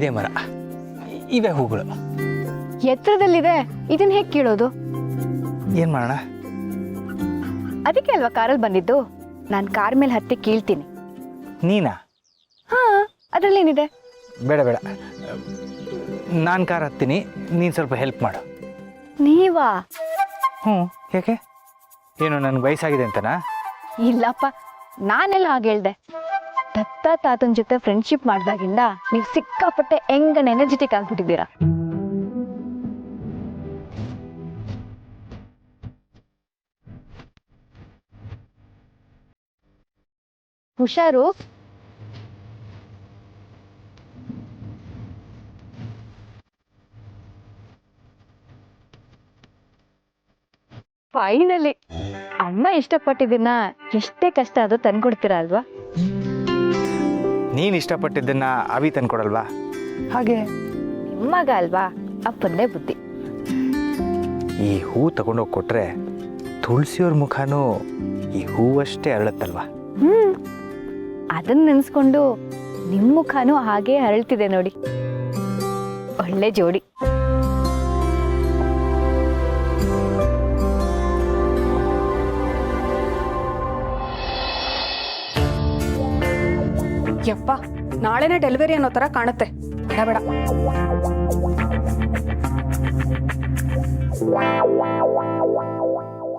ಇದೇ ಮರ, ಇವೇ ಹೂಗಳು. ಎತ್ತರದಲ್ಲಿದೆ, ಇದನ್ನ ಹೇಗೆ ಕೀಳೋದು? ಏನು ಮಾಡೋಣ? ಅದಕ್ಕೆ ಅಲ್ವಾ ಕಾರಲ್ಲಿ ಬಂದಿದ್ದು. ನಾನು ಕಾರ್ ಮೇಲೆ ಹತ್ತಿ ಕೀಳ್ತೀನಿ. ನೀನಾ? ಹಾ, ಅದರಲ್ಲೇನಿದೆ? ಬೇಡ ಬೇಡ, ನಾನು ಕಾರ್ ಹತ್ತೀನಿ, ನೀನು ಸ್ವಲ್ಪ ಹೆಲ್ಪ್ ಮಾಡು. ನೀವಾ? ಯಾಕೆ? ಏನು ನನಗೆ ವಯಸ್ಸಾಗಿದೆ ಅಂತನಾ? ಇಲ್ಲಪ್ಪ, ನಾನೆಲ್ಲ ಹಾಗೆ ಹೇಳ್ದೆ. ದತ್ತ ತಾತನ ಜೊತೆ ಫ್ರೆಂಡ್ಶಿಪ್ ಮಾಡಿದಾಗಿಂದ ನೀವು ಸಿಕ್ಕಾಪಟ್ಟೆ ಹೆಂಗನ್ ಎನರ್ಜೆಟಿಕ್ ಆಗ್ಬಿಟ್ಟಿದ್ದೀರಾ. ಹುಷಾರು. ಫೈನಲಿ ಅಮ್ಮ ಇಷ್ಟಪಟ್ಟಿದ್ದನ್ನ ಎಷ್ಟೇ ಕಷ್ಟ ಆದ್ರೂ ತಂದ್ಕೊಡ್ತೀರಾ ಅಲ್ವಾ? ನೀನು ಇಷ್ಟಪಟ್ಟಿದ್ದನ್ನು ಅವಿ ತಂದ್ಕೊಡಲ್ವಾ? ಹಾಗೆ ನಿಮ್ಮಗ ಅಲ್ವಾ, ಅಪ್ಪಂದೇ ಬುದ್ಧಿ. ಈ ಹೂ ತಗೊಂಡೋಗಿ ಕೊಟ್ರೆ ತುಳಸಿಯವ್ರ ಮುಖನೂ ಈ ಹೂವಷ್ಟೇ ಅರಳುತ್ತಲ್ವಾ? ಅದನ್ನ ನೆನೆಸ್ಕೊಂಡು ನಿಮ್ಮ ಮುಖನೂ ಹಾಗೆ ಅರಳ್ತಿದೆ ನೋಡಿ. ಒಳ್ಳೆ ಜೋಡಿ. ಯಪ್ಪ, ನಾಳೆನೇ ಡೆಲಿವರಿ ಅನ್ನೋ ತರ ಕಾಣುತ್ತೆ. ಬೇಡ ಬೇಡ.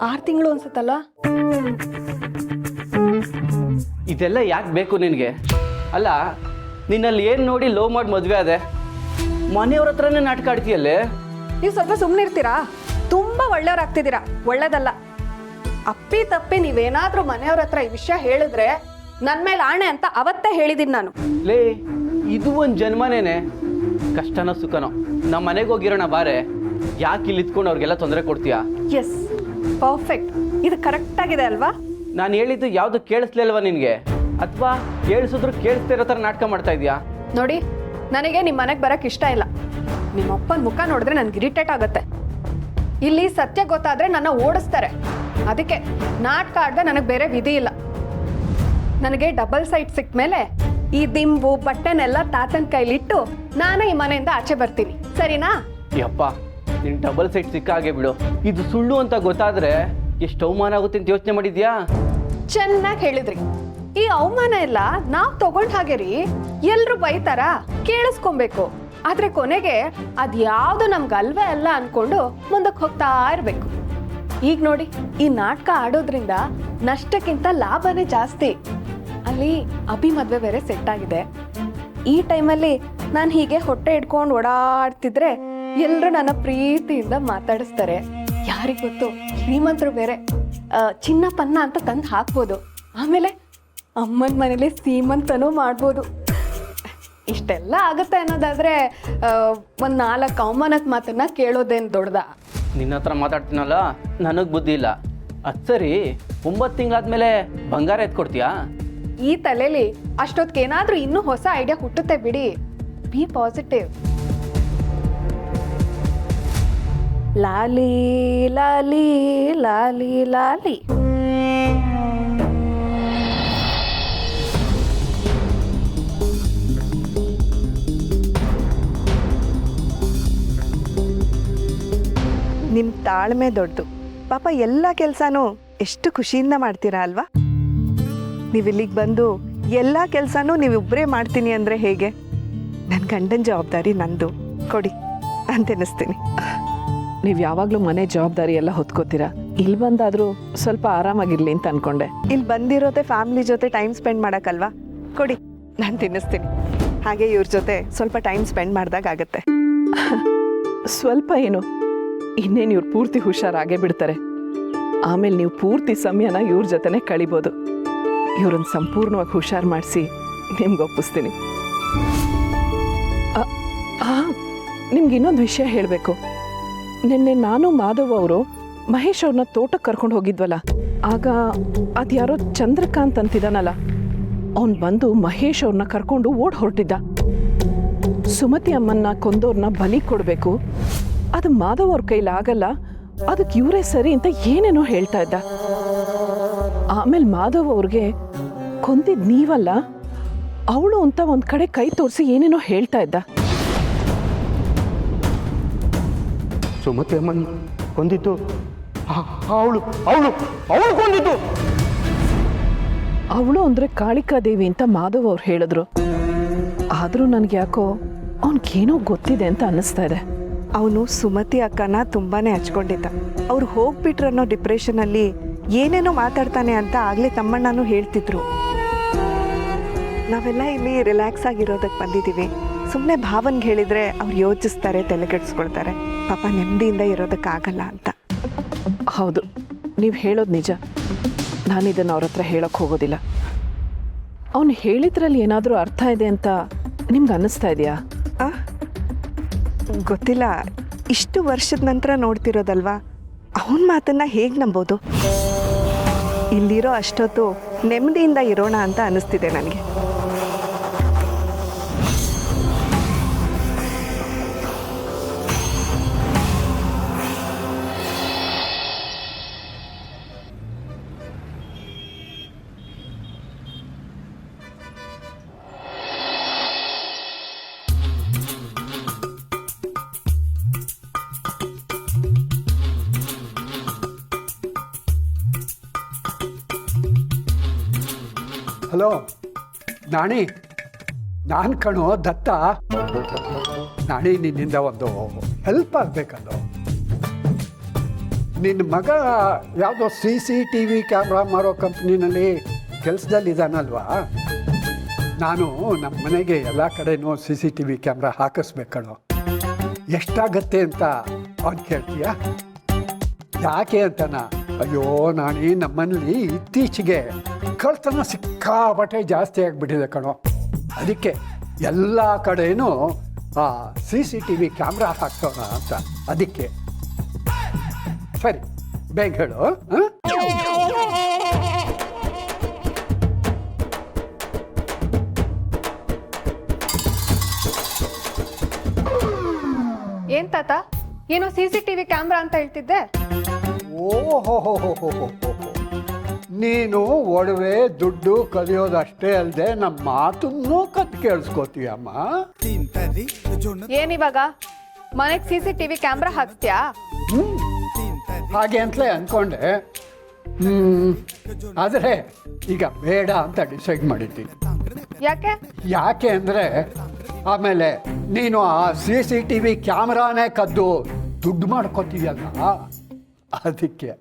ಆರು ತಿಂಗಳು ಅನ್ಸುತ್ತಲ್ಲ. ಇದೆಲ್ಲ ಯಾಕೆ ಬೇಕು ನಿನಗೆ? ಅಲ್ಲ, ನಿನ್ನಲ್ಲಿ ಏನು ನೋಡಿ ಲವ್ ಮಾಡಿ ಮದುವೆ ಅದೇ, ಮನೆಯವ್ರ ಹತ್ರನೇ ನಾಟಕ ಆಡ್ತೀಯಲ್ಲೇ. ನೀವು ಸ್ವಲ್ಪ ಸುಮ್ಮನೆ ಇರ್ತೀರಾ? ತುಂಬಾ ಒಳ್ಳೆಯವ್ರಾಗ್ತಿದ್ದೀರಾ. ಒಳ್ಳೇದಲ್ಲ. ಅಪ್ಪಿ ತಪ್ಪಿ ನೀವೇನಾದ್ರೂ ಮನೆಯವ್ರ ಹತ್ರ ಈ ವಿಷಯ ಹೇಳಿದ್ರೆ ನನ್ನ ಮೇಲೆ ಆಣೆ ಅಂತ ಅವತ್ತೇ ಹೇಳಿದ್ದೀನಿ ನಾನು. ಲೇ, ಇದು ಒಂದು ಜನ್ಮನೇನೆ. ಕಷ್ಟನೋ ಸುಖನೋ ನಮ್ಮ ಮನೆಗೆ ಹೋಗಿರೋಣ ಬಾರೆ. ಯಾಕೆ ಇಲ್ಲಿ ಇತ್ಕೊಂಡು ಅವ್ರಿಗೆಲ್ಲ ತೊಂದರೆ ಕೊಡ್ತೀಯಾ? S, perfect. ಇದು ಕರೆಕ್ಟ್ ಆಗಿದೆ ಅಲ್ವಾ? ನಾನು ಹೇಳಿದ್ದು ಯಾವುದು ಕೇಳಿಸ್ಲಿಲ್ವಾ ನಿನಗೆ? ಅಥವಾ ಕೇಳಿಸಿದ್ರು ಕೇಳಿಸ್ತಿರೋ ಥರ ನಾಟಕ ಮಾಡ್ತಾ ಇದೀಯಾ? ನೋಡಿ, ನನಗೆ ನಿಮ್ಮ ಮನೆಗೆ ಬರಕ್ಕೆ ಇಷ್ಟ ಇಲ್ಲ. ನಿಮ್ಮ ಅಪ್ಪನ ಮುಖ ನೋಡಿದ್ರೆ ನನ್ಗೆ ಇರಿಟೇಟ್ ಆಗುತ್ತೆ. ಇಲ್ಲಿ ಸತ್ಯ ಗೊತ್ತಾದ್ರೆ ನನ್ನ ಓಡಿಸ್ತಾರೆ. ಅದಕ್ಕೆ ನಾಟಕ ಆಡ್ದೆ ನನಗೆ ಬೇರೆ ವಿಧಿ ಇಲ್ಲ. ನನಗೆ ಡಬಲ್ ಸೈಟ್ ಸಿಕ್ಕ ಮೇಲೆ ಈ ದಿಂಬು ಬಟ್ಟೆನೆಲ್ಲ ತಾತನ ಕೈಲಿಟ್ಟು ನಾನೇ ಈ ಮನೆಯಿಂದ ಆಚೆ ಬರ್ತೀನಿ. ಸರಿನಾ? ಯಪ್ಪ, ನಿನ್ ಡಬಲ್ ಸೈಟ್ ಸಿಕ್ಕ ಹಾಗೆ ಬಿಡು. ಇದು ಸುಳ್ಳು ಅಂತ ಗೊತ್ತಾದ್ರೆ ಎಷ್ಟು ಅವಮಾನ ಆಗುತ್ತೆ ಅಂತ ಯೋಚನೆ ಮಾಡಿದ್ಯಾ? ಚೆನ್ನಾಗಿ ಹೇಳಿದ್ರಿ. ಈ ಅವಮಾನ ಎಲ್ಲ ನಾವ್ ತಗೊಂಡ್ ಹಾಗೆ ರೀ. ಎಲ್ರು ಬೈತಾರ, ಕೇಳಿಸ್ಕೊಬೇಕು. ಆದ್ರೆ ಕೊನೆಗೆ ಅದ್ಯಾವ್ದು ನಮ್ಗೆ ಅಲ್ವೇ ಅಲ್ಲ ಅನ್ಕೊಂಡು ಮುಂದಕ್ಕೆ ಹೋಗ್ತಾ ಇರ್ಬೇಕು. ಈಗ ನೋಡಿ, ಈ ನಾಟಕ ಆಡೋದ್ರಿಂದ ನಷ್ಟಕ್ಕಿಂತ ಲಾಭನೇ ಜಾಸ್ತಿ. ಅಲ್ಲಿ ಅಭಿ ಮದ್ವೆ ಬೇರೆ ಸೆಟ್ ಆಗಿದೆ. ಈ ಟೈಮಲ್ಲಿ ನಾನು ಹೀಗೆ ಹೊಟ್ಟೆ ಇಟ್ಕೊಂಡು ಓಡಾಡ್ತಿದ್ರೆ ಎಲ್ರು ನನ್ನ ಪ್ರೀತಿಯಿಂದ ಮಾತಾಡಿಸ್ತಾರೆ. ಯಾರಿಗ್ ಗೊತ್ತು, ಶ್ರೀಮಂತರು ಬೇರೆ ಚಿನ್ನ ಪನ್ನ ಅಂತ ತಂದು ಹಾಕ್ಬೋದು. ಆಮೇಲೆ ಅಮ್ಮನ ಮನೇಲಿ ಸೀಮಂತನೂ ಮಾಡ್ಬೋದು. ಇಷ್ಟೆಲ್ಲ ಆಗುತ್ತೆ ಅನ್ನೋದಾದ್ರೆ ಒಂದು 4 ಅವಮಾನದ ಮಾತನ್ನ ಕೇಳೋದೇನು ದೊಡ್ಡದ? ನಿನ್ನ ಹತ್ರ ಮಾತಾಡ್ತೀನಲ್ಲ, ನನಗೆ ಬುದ್ಧಿ ಇಲ್ಲ. ಅದು ಸರಿ, 9 ತಿಂಗಳಾದ್ಮೇಲೆ ಬಂಗಾರ ಎತ್ಕೊಡ್ತೀಯಾ? ಈ ತಲೆಯಲ್ಲಿ ಅಷ್ಟೊತ್ತಿಗೇನಾದ್ರೂ ಇನ್ನೂ ಹೊಸ ಐಡಿಯಾ ಹುಟ್ಟುತ್ತೆ ಬಿಡಿ. B positive. ಲಾಲಿ ಲಾಲಿ ಲಾಲಿ ಲಾಲಿ. ನಿಮ್ಮ ತಾಳ್ಮೆ ದೊಡ್ಡದು. ಪಾಪ ಎಲ್ಲ ಕೆಲಸನೂ ಎಷ್ಟು ಖುಷಿಯಿಂದ ಮಾಡ್ತೀರಾ ಅಲ್ವಾ? ನೀವು ಇಲ್ಲಿಗೆ ಬಂದು ಎಲ್ಲ ಕೆಲಸನೂ ನೀವಿಬ್ಬರೇ ಮಾಡ್ತೀನಿ ಅಂದರೆ ಹೇಗೆ? ನನ್ನ ಗಂಡನ ಜವಾಬ್ದಾರಿ ನಂದು, ಕೊಡಿ ಅಂತ ಅನ್ನಿಸ್ತೀನಿ. ನೀವು ಯಾವಾಗಲೂ ಮನೆ ಜವಾಬ್ದಾರಿ ಎಲ್ಲ ಹೊತ್ಕೋತೀರಾ. ಇಲ್ಲಿ ಬಂದಾದರೂ ಸ್ವಲ್ಪ ಆರಾಮಾಗಿರ್ಲಿ ಅಂತ ಅನ್ಕೊಂಡೆ. ಇಲ್ಲಿ ಬಂದಿರೋದೆ ಫ್ಯಾಮಿಲಿ ಜೊತೆ ಟೈಮ್ ಸ್ಪೆಂಡ್ ಮಾಡೋಕ್ಕಲ್ವಾ? ಕೊಡಿ, ನಾನು ತಿನ್ನಿಸ್ತೀನಿ. ಹಾಗೆ ಇವ್ರ ಜೊತೆ ಸ್ವಲ್ಪ ಟೈಮ್ ಸ್ಪೆಂಡ್ ಮಾಡಿದಾಗ ಆಗುತ್ತೆ. ಸ್ವಲ್ಪ ಏನು, ಇನ್ನೇನು ಇವ್ರು ಪೂರ್ತಿ ಹುಷಾರಾಗೇ ಬಿಡ್ತಾರೆ. ಆಮೇಲೆ ನೀವು ಪೂರ್ತಿ ಸಮಯನ ಇವ್ರ ಜೊತೆನೇ ಕಳಿಬೋದು. ಇವ್ರನ್ನ ಸಂಪೂರ್ಣವಾಗಿ ಹುಷಾರು ಮಾಡಿಸಿ ನಿಮ್ಗೆ ಒಪ್ಪಿಸ್ತೀನಿ. ನಿಮ್ಗೆ ಇನ್ನೊಂದು ವಿಷಯ ಹೇಳಬೇಕು. ನಿನ್ನೆ ನಾನು ಮಾಧವ್ ಅವರು ಮಹೇಶ್ ಅವ್ರನ್ನ ತೋಟಕ್ಕೆ ಕರ್ಕೊಂಡು ಹೋಗಿದ್ವಲ್ಲ, ಆಗ ಅದ್ಯಾರೋ ಚಂದ್ರಕಾಂತ್ ಅಂತಿದ್ದಾನಲ್ಲ, ಅವನು ಬಂದು ಮಹೇಶ್ ಅವ್ರನ್ನ ಕರ್ಕೊಂಡು ಓಡ್ ಹೊರಟಿದ್ದ. ಸುಮತಿ ಅಮ್ಮನ್ನ ಕೊಂದವ್ರನ್ನ ಬಲಿ ಕೊಡಬೇಕು, ಅದು ಮಾಧವ್ ಅವ್ರ ಕೈಲಾಗಲ್ಲ, ಅದಕ್ಕೆ ಇವರೇ ಸರಿ ಅಂತ ಏನೇನೋ ಹೇಳ್ತಾ ಇದ್ದ. ಆಮೇಲೆ ಮಾಧವ್ ಅವ್ರಿಗೆ ಕೊಂದಿದ್ ನೀವಲ್ಲ ಅವಳು ಅಂತ ಒಂದು ಕಡೆ ಕೈ ತೋರಿಸಿ ಏನೇನೋ ಹೇಳ್ತಾ ಇದ್ದ. ಸುಮತಿ ಅಮ್ಮನ್ ಕೊಂದಿದ್ದು ಅವಳು ಅವಳು ಅವಳು ಕೊಂದಿದ್ದು. ಅವಳು ಅಂದರೆ ಕಾಳಿಕಾದೇವಿ ಅಂತ ಮಾಧವ್ ಅವ್ರು ಹೇಳಿದ್ರು. ಆದರೂ ನನಗೆ ಯಾಕೋ ಅವನಿಗೇನೋ ಗೊತ್ತಿದೆ ಅಂತ ಅನ್ನಿಸ್ತಾ ಇದೆ. ಅವನು ಸುಮತಿ ಅಕ್ಕನ ತುಂಬಾನೇ ಹಚ್ಕೊಂಡಿದ್ದ. ಅವ್ರು ಹೋಗ್ಬಿಟ್ರು ಅನ್ನೋ ಡಿಪ್ರೆಷನಲ್ಲಿ ಏನೇನೋ ಮಾತಾಡ್ತಾನೆ ಅಂತ ಆಗಲೇ ತಮ್ಮಣ್ಣನೂ ಹೇಳ್ತಿದ್ರು. ನಾವೆಲ್ಲ ಇಲ್ಲಿ ರಿಲ್ಯಾಕ್ಸ್ ಆಗಿರೋದಕ್ಕೆ ಬಂದಿದ್ದೀವಿ. ಸುಮ್ಮನೆ ಭಾವನ್ಗೆ ಹೇಳಿದ್ರೆ ಅವ್ರು ಯೋಚಿಸ್ತಾರೆ, ತಲೆಕೆಡಿಸ್ಕೊಳ್ತಾರೆ. ಪಾಪ ನೆಮ್ಮದಿಯಿಂದ ಇರೋದಕ್ಕಾಗಲ್ಲ ಅಂತ. ಹೌದು, ನೀವು ಹೇಳೋದು ನಿಜ. ನಾನು ಇದನ್ನು ಅವ್ರ ಹತ್ರ ಹೇಳೋಕ್ಕೆ ಹೋಗೋದಿಲ್ಲ. ಅವನು ಹೇಳಿದ್ರಲ್ಲಿ ಏನಾದರೂ ಅರ್ಥ ಇದೆ ಅಂತ ನಿಮ್ಗೆ ಅನ್ನಿಸ್ತಾ ಇದೆಯಾ? ಗೊತ್ತಿಲ್ಲ. ಇಷ್ಟು ವರ್ಷದ ನಂತರ ನೋಡ್ತಿರೋದಲ್ವಾ, ಅವನ ಮಾತನ್ನ ಹೇಗೆ ನಂಬೋದು? ಇಲ್ಲಿರೋ ಅಷ್ಟೊತ್ತು ನೆಮ್ಮದಿಯಿಂದ ಇರೋಣ ಅಂತ ಅನ್ನಿಸ್ತಿದೆ ನನಗೆ. ಹಲೋ ನಾಣಿ, ನಾನು ಕಣೋ ದತ್ತ. ನಾಣಿ, ನಿನ್ನಿಂದ ಒಂದು ಹೆಲ್ಪ್ ಆಗಬೇಕಲ್ಲೋ. ನಿನ್ನ ಮಗ ಯಾವುದೋ CCTV ಕ್ಯಾಮ್ರಾ ಮಾರೋ ಕಂಪ್ನಿನಲ್ಲಿ ಕೆಲಸದಲ್ಲಿದ್ದಾನಲ್ವಾ? ನಾನು ನಮ್ಮ ಮನೆಗೆ ಎಲ್ಲ ಕಡೆನೂ CCTV ಕ್ಯಾಮ್ರಾ ಹಾಕಿಸ್ಬೇಕಣೋ. ಎಷ್ಟಾಗತ್ತೆ ಅಂತ ಅವ್ನು ಕೇಳ್ತೀಯಾ? ಯಾಕೆ ಅಂತನಾ? ಅಯ್ಯೋ ನಾಣಿ, ನಮ್ಮನೇಲಿ ಇತ್ತೀಚೆಗೆ ಕಳ್ತನ ಸಿಕ್ಕಾಪಟ್ಟೆ ಜಾಸ್ತಿ ಆಗಿಬಿಟ್ಟಿದೆ ಕಣೋ. ಅದಕ್ಕೆ ಎಲ್ಲ ಕಡೆನೂ CCTV ಕ್ಯಾಮ್ರಾ ಹಾಕ್ಸೋಣ ಅಂತ. ಅದಕ್ಕೆ ಸರಿ, ಬೇಗ ಹೇಳು. ಏನ್ ತಾತ, ಏನೋ CCTV ಕ್ಯಾಮ್ರಾ ಅಂತ ಹೇಳ್ತಿದ್ದೆ? ಓಹೋ, ನೀನು ಒಡವೆ ದುಡ್ಡು ಕದಿಯೋದಷ್ಟೇ ಅಲ್ಲದೆ ನಮ್ಮ ಮಾತನ್ನೂ ಕತ್ ಕೇಳಿಸ್ಕೋತೀಯಮ್ಮ. ಏನಿವಾಗ ಮನೆಗೆ CCTV ಕ್ಯಾಮ್ರಾ ಹಾಕ್ಸ್ತೀಯಾ? ಹಾಗೆ ಅಂತಲೇ ಅನ್ಕೊಂಡೆ. ಆದರೆ ಈಗ ಬೇಡ ಅಂತ ಡಿಸೈಡ್ ಮಾಡಿದ್ದೀನಿ. ಯಾಕೆ ಅಂದರೆ ಆಮೇಲೆ ನೀನು ಆ CCTV ಕ್ಯಾಮ್ರಾನೇ ಕದ್ದು ದುಡ್ಡು ಮಾಡ್ಕೋತೀಯಲ್ಲ, ಅದಕ್ಕೆ.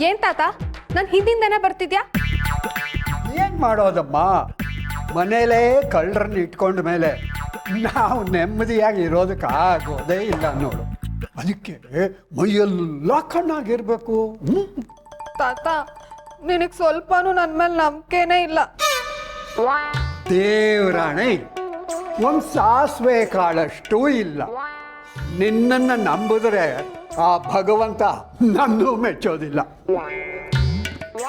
ಏನ್ ತಾತ, ನನ್ ಹಿಂದಿಂದನೇ ಬರ್ತಿದ್ಯಾ? ಏನು ಮಾಡೋದಮ್ಮ, ಮನೇಲೇ ಕಳ್ಳರನ್ನ ಇಟ್ಕೊಂಡ ಮೇಲೆ ನಾವು ನೆಮ್ಮದಿಯಾಗಿ ಇರೋದಕ್ಕೆ ಆಗೋದೇ ಇಲ್ಲ ನೋಡು. ಅದಕ್ಕೆ ಮೈಯೆಲ್ಲ ಕಣ್ಣಾಗಿರ್ಬೇಕು. ತಾತ, ನಿನಗ್ ಸ್ವಲ್ಪನೂ ನನ್ ಮೇಲೆ ನಂಬಿಕೆನೇ ಇಲ್ಲ. ದೇವರಾಣೆ, ಒಂದು ಸಾಸಿವೆ ಕಾಳಷ್ಟು ಇಲ್ಲ. ನಿನ್ನನ್ನು ನಂಬಿದ್ರೆ ಆ ಭಗವಂತ ನನ್ನೂ ಮೆಚ್ಚೋದಿಲ್ಲ.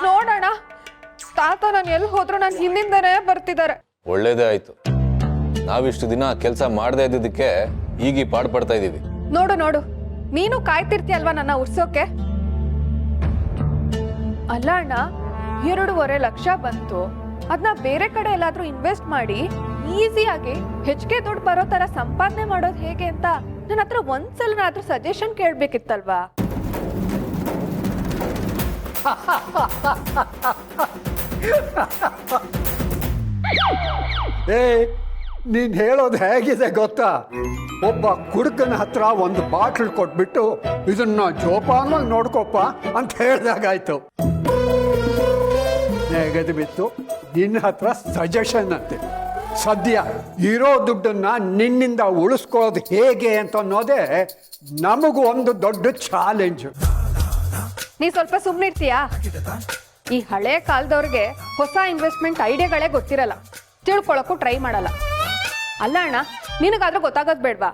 ನೋಡೋಣ ತಾತ, ನಾನು ಎಲ್ಲಿ ಹೋದ್ರು ನನ್ನ ಹಿಂದಿಂದನೇ ಬರ್ತಿದ್ದಾರೆ. ಒಳ್ಳೇದೇ ಆಯ್ತು. ನಾವಿಷ್ಟು ದಿನ ಕೆಲಸ ಮಾಡದೇ ಇದ್ದಿದ್ದಕ್ಕೆ ಈಗ ಪಾಡು ಪಡ್ತಾ ಇದೀವಿ. ನೋಡು, ನೀನು ಕಾಯ್ತಿರ್ತೀಯಲ್ವಾ ನನ್ನ ಉರ್ಸೋಕೆ? ಅಲ್ಲ ಅಣ್ಣ, 2.5 ಲಕ್ಷ ಬಂತು. ಅದನ್ನ ಬೇರೆ ಕಡೆ ಎಲ್ಲಾದ್ರೂ ಇನ್ವೆಸ್ಟ್ ಮಾಡಿ ಈಸಿಯಾಗಿ ಹೆಚ್ಚಿಗೆ ದುಡ್ಡು ಬರೋ ತರ ಸಂಪಾದನೆ ಮಾಡೋದು ಹೇಗೆ ಅಂತ ನನ್ನ ಹತ್ರ ಒಂದ್ಸಲನಾದ್ರೂ ಸಜೆಷನ್ ಕೇಳ್ಬೇಕಿತ್ತಲ್ವಾ? ನೀನ್ ಹೇಳೋದು ಹೇಗಿದೆ ಗೊತ್ತಾ? ಒಬ್ಬ ಕುಡುಕನ ಹತ್ರ ಒಂದು ಬಾಟ್ಲ್ ಕೊಟ್ಬಿಟ್ಟು ಇದನ್ನ ಜೋಪಾನವಾಗಿ ನೋಡ್ಕೊಪ್ಪ ಅಂತ ಹೇಳ್ದಾಗಾಯ್ತು. ನೆಗದು ಬಿತ್ತು ನಿನ್ನ ಹತ್ರ ಸಜೆಷನ್ ಅಂತೆ. ಸದ್ಯ ಇರೋ ದುಡ್ಡನ್ನ ನಿನ್ನಿಂದ ಉಳಿಸ್ಕೊಳ್ಳೋದು ಹೇಗೆ ಅಂತ ಅನ್ನೋದೇ ನಮಗೂ ಒಂದು ದೊಡ್ಡ ಚಾಲೆಂಜ್. ನೀ ಸ್ವಲ್ಪ ಸುಮ್ಮನಿರ್ತೀಯಾ? ಈ ಹಳೆ ಕಾಲದವ್ರಿಗೆ ಹೊಸ ಇನ್ವೆಸ್ಟ್ಮೆಂಟ್ ಐಡಿಯಾಗಳೇ ಗೊತ್ತಿರಲ್ಲ, ತಿಳ್ಕೊಳಕ್ಕೂ ಟ್ರೈ ಮಾಡಲ್ಲ. ಅಲ್ಲ ಅಣ್ಣ, ನಿನಗಾದ್ರೂ ಗೊತ್ತಾಗೋದ್ ಬೇಡ್ವಾ?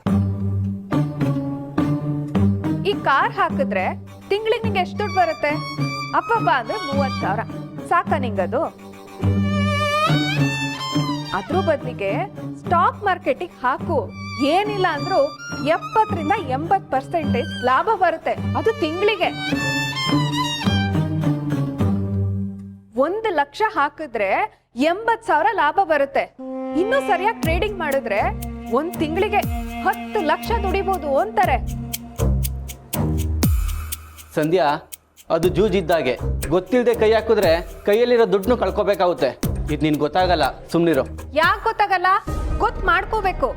ಈ ಕಾರ್ ಹಾಕಿದ್ರೆ ತಿಂಗಳಿಗೆ ನಿಂಗೆ ಎಷ್ಟು ದುಡ್ಡು ಬರುತ್ತೆ? ಅಪ್ಪಬ್ಬ ಅಂದ್ರೆ 30,000. ಸಾಕ ನಿಂಗದು? ಅದ್ರ ಬದಲಿಗೆ ಸ್ಟಾಕ್ ಮಾರ್ಕೆಟಿಗೆ ಹಾಕು. ಏನಿಲ್ಲ ಅಂದ್ರೂ 70 ರಿಂದ 80% ಲಾಭ ಬರುತ್ತೆ, ಅದು ತಿಂಗಳಿಗೆ. 1 ಲಕ್ಷ ಹಾಕಿದ್ರೆ 80,000 ಲಾಭ ಬರುತ್ತೆ. ಇನ್ನು ಸರಿಯಾಗಿ ಟ್ರೇಡಿಂಗ್ ಮಾಡಿದ್ರೆ 1 ತಿಂಗಳಿಗೆ 10 ಲಕ್ಷ ದುಡಿಬಹುದು ಅಂತಾರೆ. ಸಂಧ್ಯಾ, ಅದು ಜೂಜಿದ್ದಾಗೆ. ಗೊತ್ತಿಲ್ಲದೆ ಕೈ ಹಾಕಿದ್ರೆ ಕೈಯಲ್ಲಿರೋ ದುಡ್ಡನ್ನು ಕಳ್ಕೊಬೇಕಾಗುತ್ತೆ. ಇದು ನಿನ್ ಗೊತ್ತಾಗಲ್ಲ, ಸುಮ್ನಿರು. ಯಾಕೆ ಗೊತ್ತಾಗಲ್ಲ? ಗೊತ್ತು ಮಾಡ್ಕೋಬೇಕು.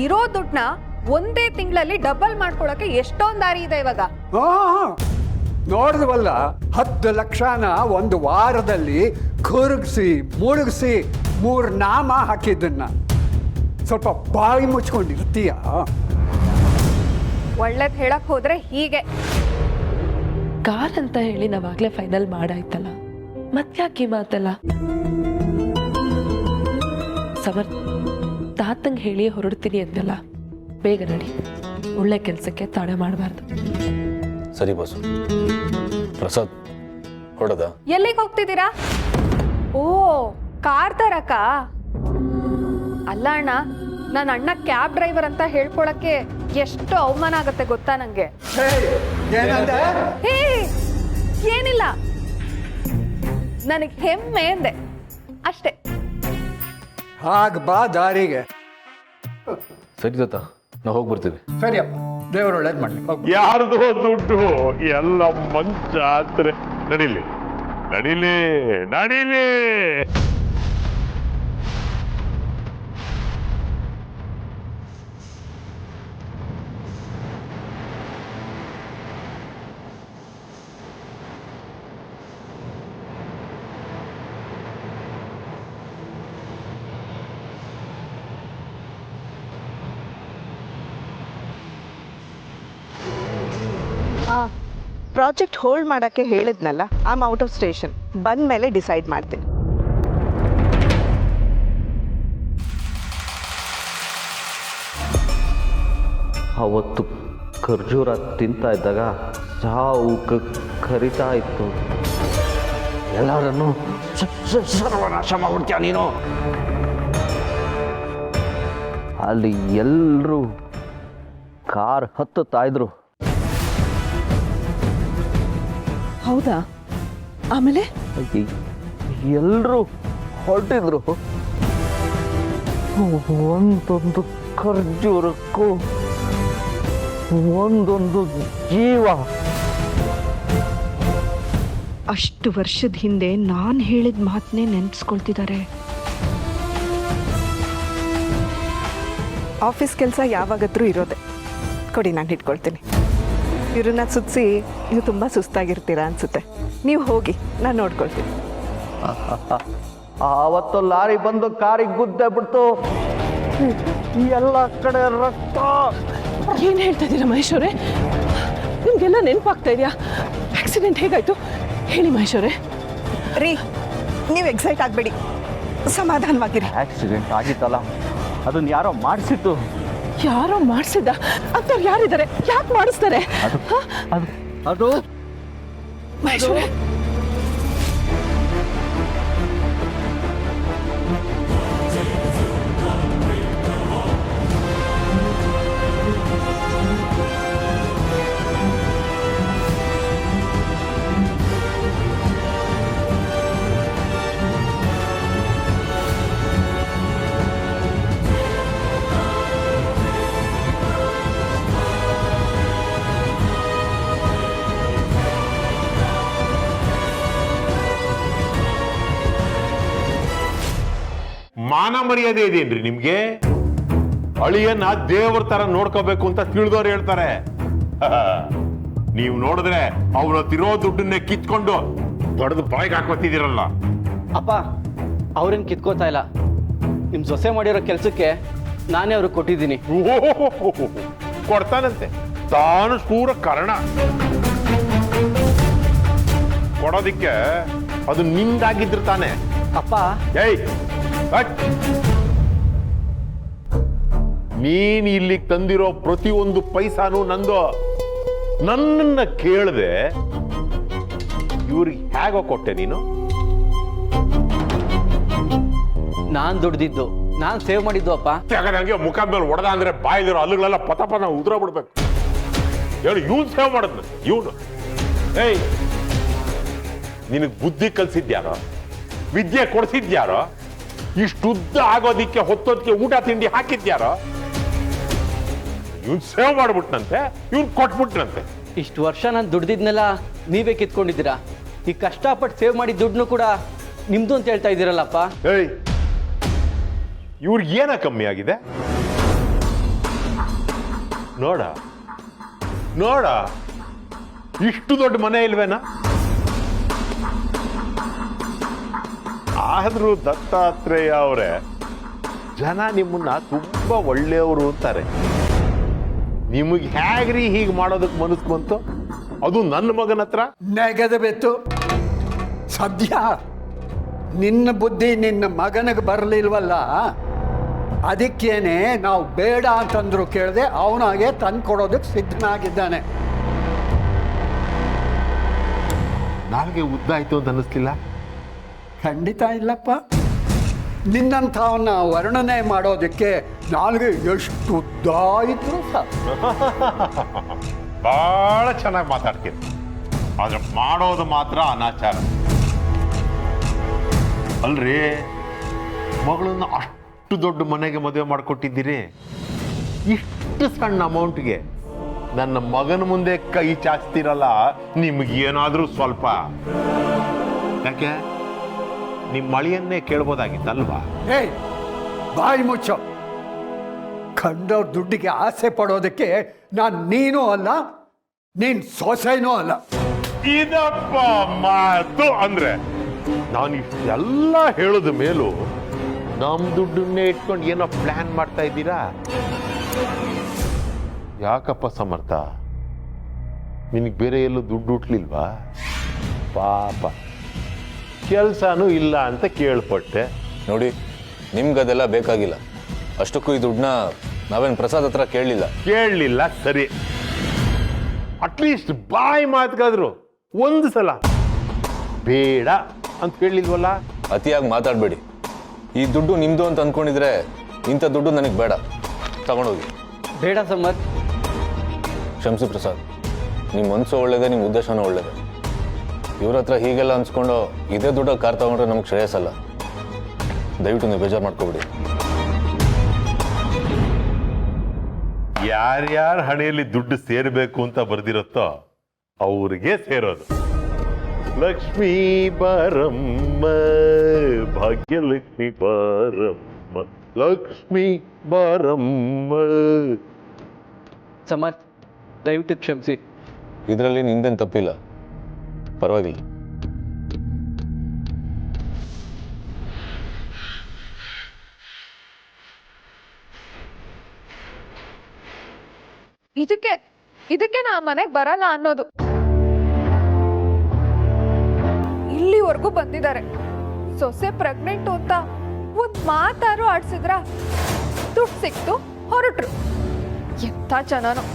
ಇರೋ ದುಡ್ಡನ್ನ ಒಂದೇ ತಿಂಗಳಲ್ಲಿ ಡಬಲ್ ಮಾಡ್ಕೊಳಕ್ಕೆ ಎಷ್ಟೊಂದ್ ದಾರಿ ಇದೆ ಇವಾಗ. ನೋಡಿದ್ವಲ್ಲ, 10 ಲಕ್ಷನ ಒಂದು ವಾರದಲ್ಲಿ ಕುರುಗಿಸಿ ಮುಳುಗಿಸಿ 3 ನಾಮ ಹಾಕಿದ್ದನ್ನ. ಸ್ವಲ್ಪ ಬಾಯಿ ಮುಚ್ಕೊಂಡಿರ್ತೀಯ? ಒಳ್ಳೇದ್ ಹೇಳಕ್ ಹೋದ್ರೆ ಹೀಗೆ. ಕಾರ್ ಅಂತ ಹೇಳಿ ನಾವಾಗ್ಲೇ ಫೈನಲ್ ಮಾಡಾಯ್ತಲ್ಲ, ಮತ್ತ್ಯಾಕೆ ಮಾತಲ್ಲ? ಸಮರ್, ತಾತಂಗೆ ಹೇಳಿ ಹೊರಡ್ತೀನಿ ಅಂದಲ್ಲ, ಬೇಗ ನಡಿ. ಒಳ್ಳೆ ಕೆಲಸಕ್ಕೆ ತಡೆ ಮಾಡಬಾರ್ದು. ಸರಿ ಬಾಸು. ಪ್ರಸಾದ್ ಹೊಡದ? ಎಲ್ಲಿಗೆ ಹೋಗ್ತಿದ್ದೀರಾ? ಓ, ಕಾರ್ ತರಕ? ಅಲ್ಲ ಅಣ್ಣ, ನನ್ನ ಅಣ್ಣ ಕ್ಯಾಬ್ ಡ್ರೈವರ್ ಅಂತ ಹೇಳ್ಕೊಳಕ್ಕೆ ಎಷ್ಟು ಅವಮಾನ ಆಗತ್ತೆ ಗೊತ್ತಾ ನಂಗೆ. ಹೇ, ಏನಿಲ್ಲ, ನನಗೆ ಹೆಮ್ಮೆ ಅಂದೆ ಅಷ್ಟೇ. ಹಾಗ ಬಾ ದಾರಿಗೆ. ಸರಿ ತಾತ, ನಾವು ಹೋಗಿ ಬರ್ತೀವಿ. ಸರಿಯಪ್ಪ, ದೇವರು ಒಳ್ಳೇದು ಮಾಡಲಿ. ಯಾರ್ದೋ ದುಡ್ಡು ಎಲ್ಲ ಮಂಚ ಆದ್ರೆ ನಡಿಲಿ ನಡಿಲಿ ನಡಿಲಿ. ಪ್ರಾಜೆಕ್ಟ್ ಹೋಲ್ಡ್ ಮಾಡೋಕ್ಕೆ ಹೇಳಿದ್ನಲ್ಲ, I am out of station. ಬಂದ ಮೇಲೆ ಡಿಸೈಡ್ ಮಾಡ್ತೀನಿ. ಅವತ್ತು ಖರ್ಜೂರ ತಿಂತಾ ಇದ್ದಾಗ ಸಾವು ಕರಿತಾ ಇತ್ತು. ಎಲ್ಲರನ್ನು ಸರ್ವನಾಶ ಮಾಡ್ಬಿಡ್ತೀಯ ನೀನು. ಅಲ್ಲಿ ಎಲ್ಲರೂ ಕಾರ್ ಹತ್ತುತ್ತಾ ಇದ್ರು. ಹೌದಾ? ಆಮೇಲೆ ಎಲ್ಲರೂ ಹೊರಟಿದ್ರು. ಒಂದೊಂದು ಖರ್ಜೂರಕ್ಕೂ ಒಂದೊಂದು ಜೀವ. ಅಷ್ಟು ವರ್ಷದ ಹಿಂದೆ ನಾನು ಹೇಳಿದ ಮಾತನ್ನೇ ನೆನ್ಪಿಸ್ಕೊಳ್ತಿದ್ದಾರೆ. ಆಫೀಸ್ ಕೆಲಸ ಯಾವಾಗತ್ರೂ ಇರೋದೆ. ಕೊಡಿ, ನಾನು ಇಟ್ಕೊಳ್ತೀನಿ. ಇವ್ರನ್ನ ಸುತ್ತಿಸಿ ನೀವು ತುಂಬ ಸುಸ್ತಾಗಿರ್ತೀರಾ ಅನ್ಸುತ್ತೆ. ನೀವು ಹೋಗಿ, ನಾನು ನೋಡ್ಕೊಳ್ತೀನಿ. ಆವತ್ತು ಲಾರಿ ಬಂದು ಕಾರಿಗೆ ಗುದ್ದೆ ಬಿಡ್ತು. ಎಲ್ಲ ಕಡೆ ರಕ್ತ. ಏನು ಹೇಳ್ತಾ ಇದ್ದೀರಾ ಮಹೇಶ್ವರೇ? ನಿಮಗೆಲ್ಲ ನೆನಪಾಗ್ತಾ ಇದೆಯಾ? ಆಕ್ಸಿಡೆಂಟ್ ಹೇಗಾಯ್ತು ಹೇಳಿ ಮಹೇಶ್ವರೇ. ರೀ, ನೀವು ಎಕ್ಸೈಟ್ ಆಗಬೇಡಿ, ಸಮಾಧಾನವಾಗಿರಿ. ಆಕ್ಸಿಡೆಂಟ್ ಆಗಿತ್ತಲ್ಲ, ಅದನ್ನ ಯಾರೋ ಮಾಡಿಸಿತ್ತು. ಯಾರೋ ಮಾಡಿಸಿದ್ದ? ಅಂಥವ್ರು ಯಾರಿದ್ದಾರೆ? ಯಾಕೆ ಮಾಡಿಸ್ತಾರೆ? ಅದು ಮಹೇಶ್ವರೇ, ಮಾನ ಮರ್ಯಾದೆ ಇದೆಯೇನ್ರಿ ನಿಮ್ಗೆ? ಅಳಿಯನ್ನ ದೇವ್ರ ತರ ನೋಡ್ಕೋಬೇಕು ಅಂತ ತಿಳಿದವ್ರು ಹೇಳ್ತಾರೆ. ನೀವು ನೋಡಿದ್ರೆ ಅವ್ರ ತಿರೋ ದುಡ್ಡನ್ನೇ ಕಿತ್ಕೊಂಡು ದೊಡ್ಡದು ಬಾಯಿಗೆ ಹಾಕೋತಿದ್ದೀರಲ್ಲ. ಅಪ್ಪ, ಅವ್ರೇನು ಕಿತ್ಕೋತಾ ಇಲ್ಲ. ನಿಮ್ ಸೊಸೆ ಮಾಡಿರೋ ಕೆಲ್ಸಕ್ಕೆ ನಾನೇ ಅವ್ರಿಗೆ ಕೊಟ್ಟಿದ್ದೀನಿ. ಕೊಡ್ತಾನಂತೆ, ತಾನು ಸೂರ ಕಾರಣ ಕೊಡೋದಿಕ್ಕೆ. ಅದು ನಿಂದಾಗಿದ್ರು ತಾನೆ. ಅಪ್ಪ, ಏಯ್, ನೀನ್ ಇಲ್ಲಿಗೆ ತಂದಿರೋ ಪ್ರತಿಯೊಂದು ಪೈಸಾನು ನಂದು. ನನ್ನನ್ನ ಕೇಳದೆ ಇವ್ರಿಗೆ ಹೇಗೋ ಕೊಟ್ಟೆ ನೀನು? ನಾನು ದುಡ್ದಿದ್ದು, ನಾನು ಸೇವ್ ಮಾಡಿದ್ದು ಅಪ್ಪ. ಹಂಗೆ ಮುಖ ಮೇಲೆ ಹೊಡೆದ ಅಂದ್ರೆ ಬಾಯಿಲಿರೋ ಅಲ್ಲುಗಳೆಲ್ಲ ಪತ ಉದ್ರ ಬಿಡ್ಬೇಕು. ಹೇಳು, ಇವನ್ ಸೇವ್ ಮಾಡಿದ್ನ ಇವನು. ಏಯ್, ನಿನಗ್ ಬುದ್ಧಿ ಕಲ್ಸಿದ್ಯಾರೋ, ವಿದ್ಯೆ ಕೊಡ್ಸಿದ್ಯಾರೋ, ಇಷ್ಟುದ್ದ ಆಗೋದಿಕ್ಕೆ ಹೊತ್ತೋದಕ್ಕೆ ಊಟ ತಿಂಡಿ ಹಾಕಿದ್ಯಾರೋ? ಇವನ್ ಸೇವ್ ಮಾಡ್ಬಿಟ್ನಂತೆ, ಇವನ್ ಕೊಟ್ಬಿಟ್ನಂತೆ. ಇಷ್ಟು ವರ್ಷ ನಾನು ದುಡ್ದಿದ್ನೆಲ್ಲ ನೀವೇ ಕಿತ್ಕೊಂಡಿದ್ದೀರಾ. ಈ ಕಷ್ಟಪಟ್ಟು ಸೇವ್ ಮಾಡಿದ ದುಡ್ಡನ್ನು ಕೂಡ ನಿಮ್ದು ಅಂತ ಹೇಳ್ತಾ ಇದ್ದೀರಲ್ಲಪ್ಪ. ಏಯ್, ಇವ್ರಿಗೆ ಏನ ಕಮ್ಮಿ ಆಗಿದೆ? ನೋಡ ನೋಡ, ಇಷ್ಟು ದೊಡ್ಡ ಮನೆ ಇಲ್ವೇನಾ? ಆದ್ರೂ ದತ್ತಾತ್ರೇಯ ಅವರೇ, ಜನ ನಿಮ್ಮನ್ನ ತುಂಬಾ ಒಳ್ಳೆಯವರು ಅಂತಾರೆ. ನಿಮಗೆ ಹೇಗ್ರಿ ಹೀಗೆ ಮಾಡೋದಕ್ಕೆ ಮನಸ್ಸು ಬಂತು? ಅದು ನನ್ನ ಮಗನ ಹತ್ರ ನೆಗೆದ ಬೆತ್ತು. ಸದ್ಯ ನಿನ್ನ ಬುದ್ಧಿ ನಿನ್ನ ಮಗನಿಗೆ ಬರಲಿಲ್ವಲ್ಲ, ಅದಕ್ಕೇನೆ ನಾವು ಬೇಡ ಅಂತಂದ್ರು ಕೇಳದೆ ಅವನಾಗೆ ತಂದು ಕೊಡೋದಕ್ಕೆ ಸಿದ್ಧನಾಗಿದ್ದಾನೆ. ನಾಲ್ಗೆ ಉದ್ದ ಆಯ್ತು ಅಂತ ಅನ್ನಿಸ್ಲಿಲ್ಲ? ಖಂಡಿತ ಇಲ್ಲಪ್ಪ. ನಿನ್ನಂಥವನ್ನ ವರ್ಣನೆ ಮಾಡೋದಕ್ಕೆ ನಾಲ್ಗೆ ಎಷ್ಟು ಉದ್ದ ಇದ್ರು ಸಾಕು. ಬಹಳ ಚೆನ್ನಾಗಿ ಮಾತಾಡ್ತೀನಿ, ಆದ್ರೆ ಮಾಡೋದು ಮಾತ್ರ ಅನಾಚಾರ. ಅಲ್ರಿ, ಮಗಳನ್ನ ಅಷ್ಟು ದೊಡ್ಡ ಮನೆಗೆ ಮದುವೆ ಮಾಡಿಕೊಟ್ಟಿದ್ದೀರಿ, ಇಷ್ಟು ಸಣ್ಣ ಅಮೌಂಟ್ಗೆ ನನ್ನ ಮಗನ ಮುಂದೆ ಕೈ ಚಾಚ್ತಿರಲ್ಲ, ನಿಮ್ಗೇನಾದ್ರೂ ಸ್ವಲ್ಪ ಯಾಕೆ ನಿಮ್ಮ ಮಳಿಯನ್ನೇ ಕೇಳ್ಬೋದಾಗಿತ್ತಲ್ವಾ? ಏಯ್, ಬಾಯಿ ಮುಚ್ಚೋ. ಕಂಡವ್ರ ದುಡ್ಡಿಗೆ ಆಸೆ ಪಡೋದಕ್ಕೆ ನಾನು ನೀನೂ ಅಲ್ಲ, ನೀನ್ ಸೊಸೆನೂ ಅಲ್ಲ. ಇದಪ್ಪ ಮಾತು ಅಂದ್ರೆ, ನಾನು ಇಷ್ಟೆಲ್ಲ ಹೇಳದ ಮೇಲೂ ನಮ್ ದುಡ್ಡನ್ನೇ ಇಟ್ಕೊಂಡು ಏನೋ ಪ್ಲಾನ್ ಮಾಡ್ತಾ ಇದ್ದೀರಾ? ಯಾಕಪ್ಪ ಸಮರ್ಥ, ನಿನಗೆ ಬೇರೆ ಎಲ್ಲೂ ದುಡ್ಡು ಹುಟ್ಲಿಲ್ವಾ? ಪಾಪ, ಕೆಲಸನೂ ಇಲ್ಲ ಅಂತ ಕೇಳ್ಪಟ್ಟೆ. ನೋಡಿ, ನಿಮ್ಗದೆಲ್ಲ ಬೇಕಾಗಿಲ್ಲ. ಅಷ್ಟಕ್ಕೂ ಈ ದುಡ್ಡನ್ನ ನಾವೇನು ಪ್ರಸಾದ್ ಹತ್ರ ಕೇಳಲಿಲ್ಲ. ಸರಿ, ಅಟ್ಲೀಸ್ಟ್ ಬಾಯಿ ಮಾತ್ಗಾದ್ರು ಒಂದು ಸಲ ಬೇಡ ಅಂತ ಹೇಳಿಲ್ವಲ್ಲ? ಅತಿಯಾಗಿ ಮಾತಾಡಬೇಡಿ. ಈ ದುಡ್ಡು ನಿಮ್ಮದು ಅಂತ ಅಂದ್ಕೊಂಡಿದ್ರೆ ಇಂಥ ದುಡ್ಡು ನನಗೆ ಬೇಡ, ತಗೊಂಡೋಗಿ. ಬೇಡ ಸಮರ್. ಕ್ಷಮಿಸಿ ಪ್ರಸಾದ್, ನಿಮ್ಮ ಮನಸ್ಸು ಒಳ್ಳೇದೆ, ನಿಮ್ಮ ಉದ್ದೇಶನೂ ಒಳ್ಳೇದೆ. ಇವ್ರ ಹತ್ರ ಹೀಗೆಲ್ಲ ಅನ್ಸ್ಕೊಂಡು ಇದೇ ದುಡ್ಡಲ್ಲಿ ಕಾರ್ ತಗೊಂಡ್ರೆ ನಮಗೆ ಶ್ರೇಯಸ್ಸಲ್ಲ. ದಯವಿಟ್ಟು ನೀವು ಬೇಜಾರು ಮಾಡ್ಕೊಬಿಡಿ. ಯಾರ್ಯಾರ ಹಣೆಯಲ್ಲಿ ದುಡ್ಡು ಸೇರಬೇಕು ಅಂತ ಬರ್ದಿರುತ್ತೋ ಅವ್ರಿಗೆ ಸೇರೋದು. ಲಕ್ಷ್ಮೀ ಬಾರಮ್ಮ, ಭಾಗ್ಯಲಕ್ಷ್ಮಿ ಬಾರಮ್ಮ, ಲಕ್ಷ್ಮೀ ಬಾರಮ್ಮ. ಸಮರ್, ದಯವಿಟ್ಟು ಕ್ಷಮಿಸಿ. ಇದರಲ್ಲಿ ನಿಂದೇನು ತಪ್ಪಿಲ್ಲ, ಪರವಾಗಿಲ್ಲ. ಇದಕ್ಕೆ ನಾ ಮನೆಗೆ ಬರಲ್ಲ ಅನ್ನೋದು. ಇಲ್ಲಿವರೆಗೂ ಬಂದಿದ್ದಾರೆ, ಸೊಸೆ ಪ್ರೆಗ್ನೆಂಟ್ ಅಂತ ಒಂದ್ ಮಾತಾರು ಆಡ್ಸಿದ್ರ, ದುಡ್ಡು ಸಿಕ್ತು, ಹೊರಟ್ರು. ಎಂತ ಜನನೋ.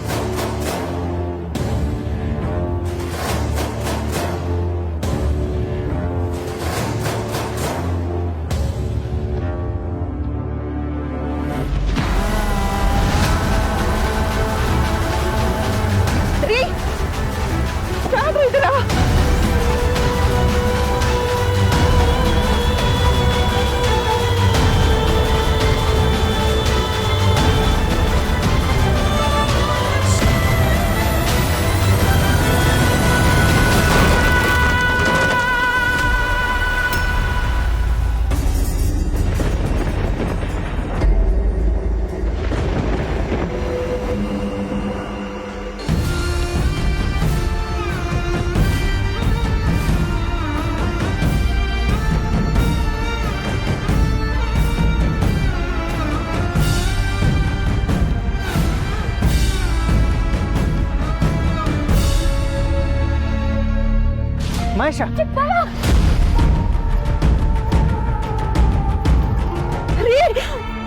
ಮಹೇಶ,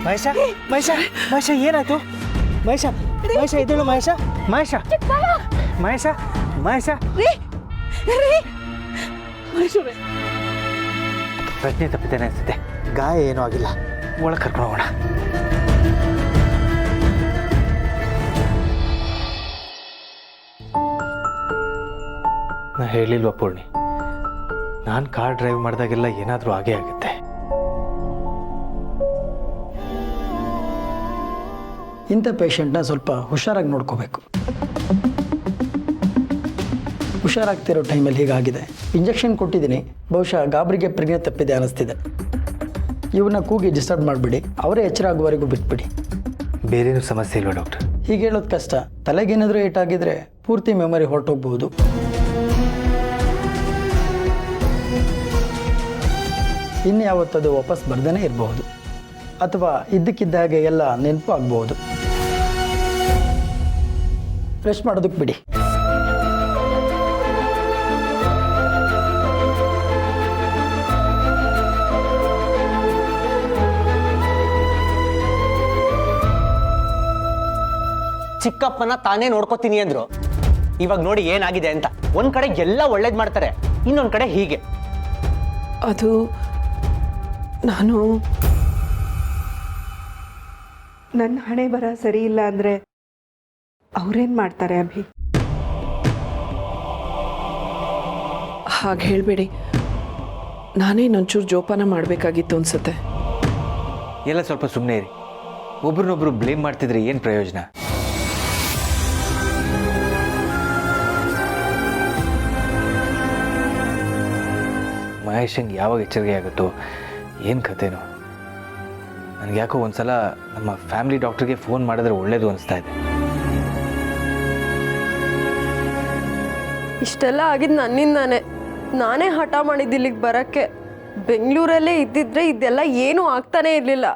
ಮಹೇಶ, ಮಹೇಶ, ಮಹೇಶ ಏನಾಯ್ತು? ಮಹೇಶ, ಮಹೇಶ ಎದ್ದೇಳು. ಮಹೇಶ, ಮಹೇಶ, ಮಹೇಶ ಮಹೇಶ ಪ್ರಜ್ಞೆ ತಪ್ಪಿದ್ದೇನೆ ಅನಿಸುತ್ತೆ. ಗಾಯ ಏನೂ ಆಗಿಲ್ಲ, ಒಳಗೆ ಕರ್ಕೊಂಡು ಹೋಗೋಣ. ನಾ ಹೇಳಿಲ್ವ ಪೂರ್ಣಿ, ನಾನು ಕಾರ್ ಡ್ರೈವ್ ಮಾಡಿದಾಗೆಲ್ಲ ಏನಾದರೂ ಆಗೇ ಆಗುತ್ತೆ. ಇಂಥ ಪೇಷಂಟ್ನ ಸ್ವಲ್ಪ ಹುಷಾರಾಗಿ ನೋಡ್ಕೋಬೇಕು. ಹುಷಾರಾಗ್ತಿರೋ ಟೈಮಲ್ಲಿ ಹೀಗಾಗಿದೆ. ಇಂಜೆಕ್ಷನ್ ಕೊಟ್ಟಿದ್ದೀನಿ, ಬಹುಶಃ ಗಾಬರಿಗೆ ಪ್ರಜ್ಞೆ ತಪ್ಪಿದೆ ಅನ್ನಿಸ್ತಿದೆ. ಇವನ್ನ ಕೂಗಿ ಡಿಸ್ಟರ್ಬ್ ಮಾಡಿಬಿಡಿ, ಅವರೇ ಎಚ್ಚರ ಆಗುವವರೆಗೂ ಬಿಟ್ಬಿಡಿ. ಬೇರೇನೂ ಸಮಸ್ಯೆ ಇಲ್ವಾ ಡಾಕ್ಟರ್? ಹೀಗೆ ಹೇಳೋದು ಕಷ್ಟ. ತಲೆಗೇನಾದರೂ ಏಟಾಗಿದ್ರೆ ಪೂರ್ತಿ ಮೆಮೊರಿ ಹೊರಟೋಗ್ಬೋದು. ಇನ್ಯಾವತ್ತದು ವಾಪಸ್ ಬರ್ದೇ ಇರಬಹುದು, ಅಥವಾ ಇದ್ದಕ್ಕಿದ್ದ ಹಾಗೆ ಎಲ್ಲ ನೆನಪು ಆಗಬಹುದು. ರೆಸ್ಟ್ ಮಾಡೋದಕ್ಕೆ ಬಿಡಿ. ಚಿಕ್ಕಪ್ಪನ ತಾನೇ ನೋಡ್ಕೋತೀನಿ ಅಂದ್ರು. ಇವಾಗ ನೋಡಿ ಏನಾಗಿದೆ ಅಂತ. ಒಂದ್ ಕಡೆ ಎಲ್ಲ ಒಳ್ಳೇದ್ ಮಾಡ್ತಾರೆ, ಇನ್ನೊಂದ್ ಕಡೆ ಹೀಗೆ. ಅದು ನಾನು ನನ್ನ ಹಣೆ ಬರ ಸರಿ ಇಲ್ಲ ಅಂದರೆ ಅವ್ರೇನು ಮಾಡ್ತಾರೆ ಅಭಿ? ಹಾಗೆ ಹೇಳಬೇಡಿ. ನಾನೇ ಒಂಚೂರು ಜೋಪಾನ ಮಾಡಬೇಕಾಗಿತ್ತು ಅನ್ಸುತ್ತೆ. ಎಲ್ಲ ಸ್ವಲ್ಪ ಸುಮ್ಮನೆ ಇರಿ. ಒಬ್ರನ್ನೊಬ್ರು ಬ್ಲೇಮ್ ಮಾಡ್ತಿದ್ರೆ ಏನು ಪ್ರಯೋಜನ? ಮಹೇಶಂಗೆ ಯಾವಾಗ ಎಚ್ಚರಿಕೆ ಆಗುತ್ತೋ ಏನು ಕಥೆನೋ. ನನಗೆ ಯಾಕೋ ಒಂದ್ಸಲ ನಮ್ಮ ಫ್ಯಾಮಿಲಿ ಡಾಕ್ಟ್ರಿಗೆ ಫೋನ್ ಮಾಡಿದ್ರೆ ಒಳ್ಳೇದು ಅನಿಸ್ತಾ ಇದೆ. ಇಷ್ಟೆಲ್ಲ ಆಗಿದ್ದು ನನ್ನಿಂದಾನೆ. ನಾನೇ ಹಠ ಮಾಡಿದ್ದು ಇಲ್ಲಿಗೆ ಬರೋಕ್ಕೆ. ಬೆಂಗಳೂರಲ್ಲೇ ಇದ್ದಿದ್ರೆ ಇದೆಲ್ಲ ಏನೂ ಆಗ್ತಾನೇ ಇರಲಿಲ್ಲ.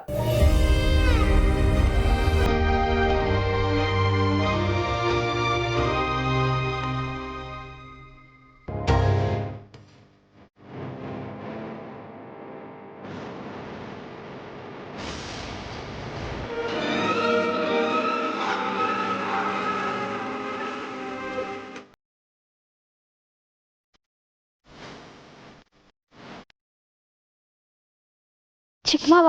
ಚಿಕ್ಕಮಾವ